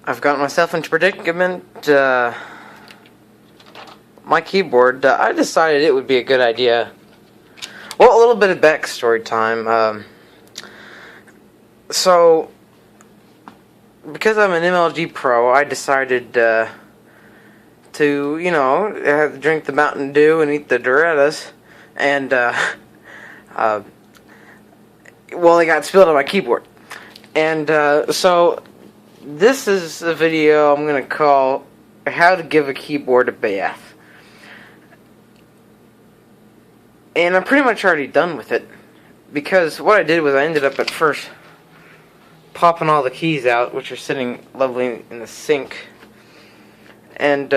I've gotten myself into predicament. My keyboard, I decided it would be a good idea. Well, a little bit of backstory time. So, because I'm an MLG Pro, I decided to, drink the Mountain Dew and eat the Deratas, and, well, they got spilled on my keyboard. And, so, this is a video I'm going to call How to Give a Keyboard a Bath. And I'm pretty much already done with it, because what I did was I ended up at first popping all the keys out, which are sitting lovely in the sink, and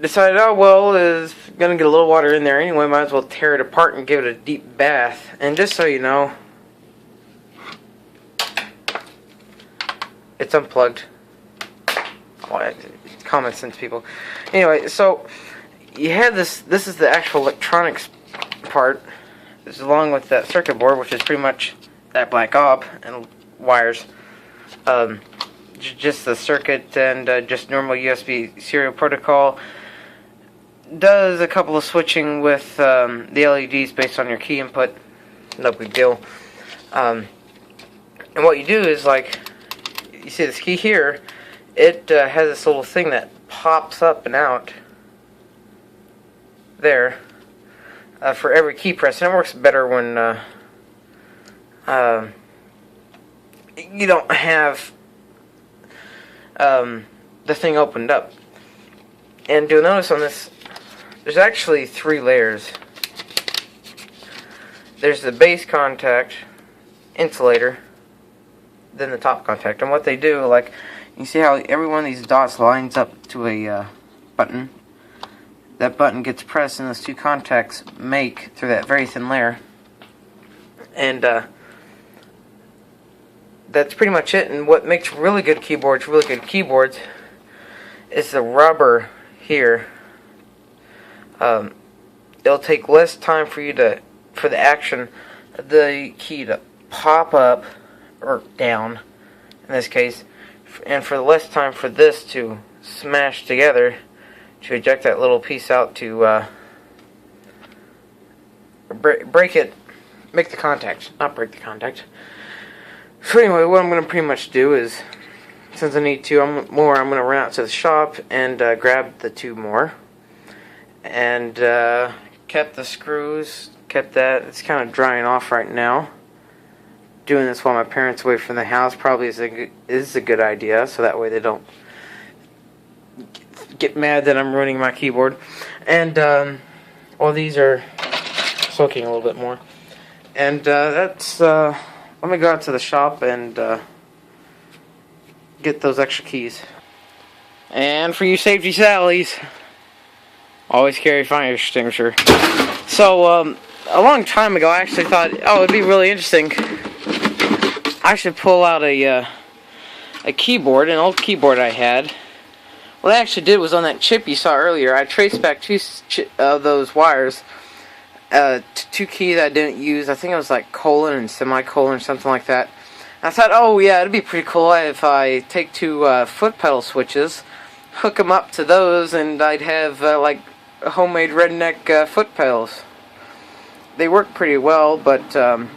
decided, oh well, there's gonna get a little water in there anyway, might as well tear it apart and give it a deep bath. And just so you know, it's unplugged. Common sense, people. Anyway, so you have this is the actual electronics part, it's along with that circuit board, which is pretty much that black ob and wires, just the circuit and just normal USB serial protocol. Does a couple of switching with the LEDs based on your key input, no big deal. And what you do is, like, you see this key here, it has this little thing that pops up and out there for every key press, and it works better when you don't have the thing opened up. And you'll notice on this, there's actually 3 layers. There's the base contact, insulator, then the top contact. And what they do, like, you see how every one of these dots lines up to a button. That button gets pressed and those 2 contacts make through that very thin layer. And that's pretty much it. And what makes really good keyboards is the rubber here. It'll take less time for the action of the key to pop up or down in this case, and for less time for this to smash together, to eject that little piece out, to break it, make the contact, not break the contact. So anyway, what I'm going to pretty much do is, since I need 2 more, I'm going to run out to the shop and grab the 2 more, and kept the screws, kept that. It's kind of drying off right now. Doing this while my parents away from the house probably is a good idea, so that way they don't get mad that I'm ruining my keyboard. And well, these are soaking a little bit more. And that's let me go out to the shop and get those extra keys. And for you safety Sallies, always carry a fire extinguisher. So a long time ago, I actually thought, oh, it'd be really interesting. I should pull out a keyboard, an old keyboard I had. What I actually did was, on that chip you saw earlier, I traced back 2 of those wires, 2 keys I didn't use. I think it was like colon and semicolon or something like that. And I thought, oh yeah, it'd be pretty cool if I take 2 foot pedal switches, hook them up to those, and I'd have like homemade redneck foot pedals. They work pretty well, but the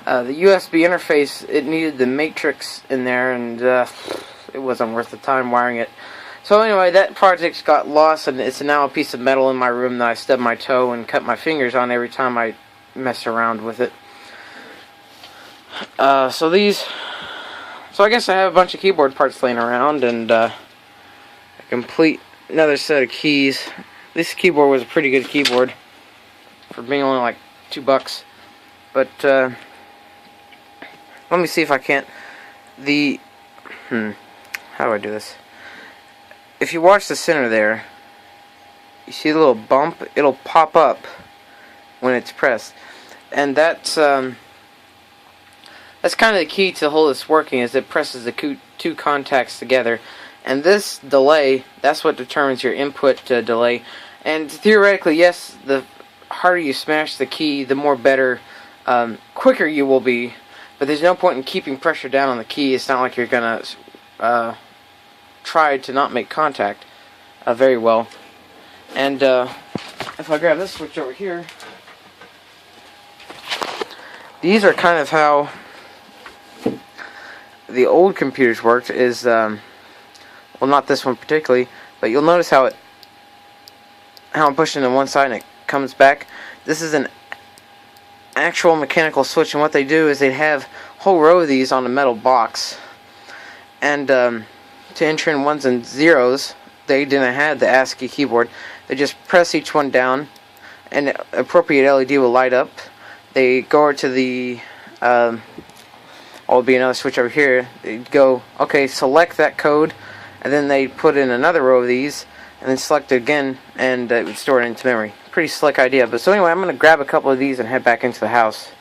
USB interface, it needed the matrix in there, and it wasn't worth the time wiring it. So anyway, that project got lost, and it's now a piece of metal in my room that I stub my toe and cut my fingers on every time I mess around with it. So I guess I have a bunch of keyboard parts laying around, and a complete another set of keys. This keyboard was a pretty good keyboard for being only like $2, but let me see if I can't. How do I do this? If you watch the center there, you see the little bump? It'll pop up when it's pressed, and that's kind of the key to the whole this working, is it presses the 2 contacts together. And this delay, that's what determines your input delay. And theoretically, yes, the harder you smash the key, the more better, quicker you will be But there's no point in keeping pressure down on the key. It's not like you're gonna try to not make contact very well. And if I grab this switch over here, these are kind of how the old computers worked. Is well, not this one particularly, but you'll notice how I'm pushing to one side and it comes back. This is an actual mechanical switch, and what they do is they have a whole row of these on a metal box, and to enter in ones and zeros, they didn't have the ASCII keyboard. They just press each one down, and the appropriate LED will light up. They go over to the will be another switch over here. They go, okay, select that code, and then they put in another row of these, and then select it again, and it would store it into memory. Pretty slick idea. But so anyway, I'm going to grab a couple of these and head back into the house.